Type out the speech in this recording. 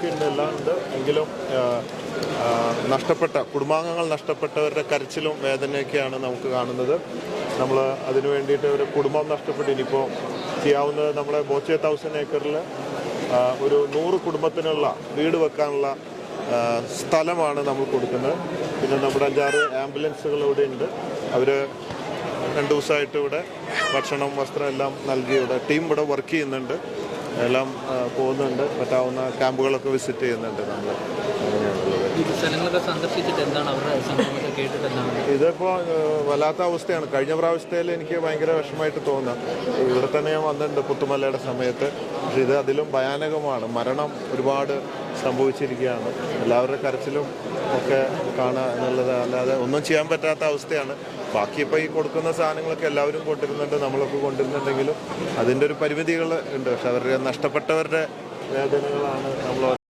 കാര്യങ്ങളൊക്കെ ഉണ്ട്, എല്ലാം ഉണ്ട്. എങ്കിലും കുടുംബാംഗങ്ങൾ നഷ്ടപ്പെട്ടവരുടെ കരച്ചിലും വേദനയൊക്കെയാണ് നമുക്ക് കാണുന്നത്. നമ്മൾ അതിനു വേണ്ടിയിട്ട് ഒരു കുടുംബം നഷ്ടപ്പെട്ട് ഇനിയിപ്പോൾ ചെയ്യാവുന്നത് നമ്മളെ ബോച്ചെ 1000 ഏക്കറിൽ ഒരു 100 കുടുംബത്തിനുള്ള വീട് വെക്കാനുള്ള സ്ഥലമാണ് നമ്മൾ കൊടുക്കുന്നത്. പിന്നെ നമ്മുടെ 5-6 ആംബുലൻസുകൾ ഇവിടെ ഉണ്ട്. അവർ 2 ദിവസമായിട്ട് ഇവിടെ ഭക്ഷണം വസ്ത്രം എല്ലാം നൽകി ഇവിടെ ടീം ഇവിടെ വർക്ക് ചെയ്യുന്നുണ്ട്. എല്ലാം പോകുന്നുണ്ട്. പറ്റാവുന്ന ക്യാമ്പുകളൊക്കെ വിസിറ്റ് ചെയ്യുന്നുണ്ട് നമ്മൾ. ഇതിപ്പോൾ വല്ലാത്ത അവസ്ഥയാണ്. കഴിഞ്ഞ പ്രാവശ്യത്തിൽ എനിക്ക് ഭയങ്കര വിഷമമായിട്ട് തോന്നുക. ഇവിടെ തന്നെ ഞാൻ വന്നിട്ടുണ്ട് പുത്തുമലയുടെ സമയത്ത്. പക്ഷെ ഇത് അതിലും ഭയാനകമാണ്. മരണം ഒരുപാട് സംഭവിച്ചിരിക്കുകയാണ്. എല്ലാവരുടെ കരച്ചിലും ഒക്കെ കാണുക എന്നുള്ളത് അല്ലാതെ ഒന്നും ചെയ്യാൻ പറ്റാത്ത അവസ്ഥയാണ്. ബാക്കി ഇപ്പോൾ ഈ കൊടുക്കുന്ന സാധനങ്ങളൊക്കെ എല്ലാവരും കൊണ്ടിരുന്നുണ്ട്, നമ്മളൊക്കെ കൊണ്ടിരുന്നുണ്ടെങ്കിലും അതിൻ്റെ ഒരു പരിമിതികൾ ഉണ്ട്. പക്ഷെ അവരുടെ നഷ്ടപ്പെട്ടവരുടെ വേദനകളാണ് നമ്മൾ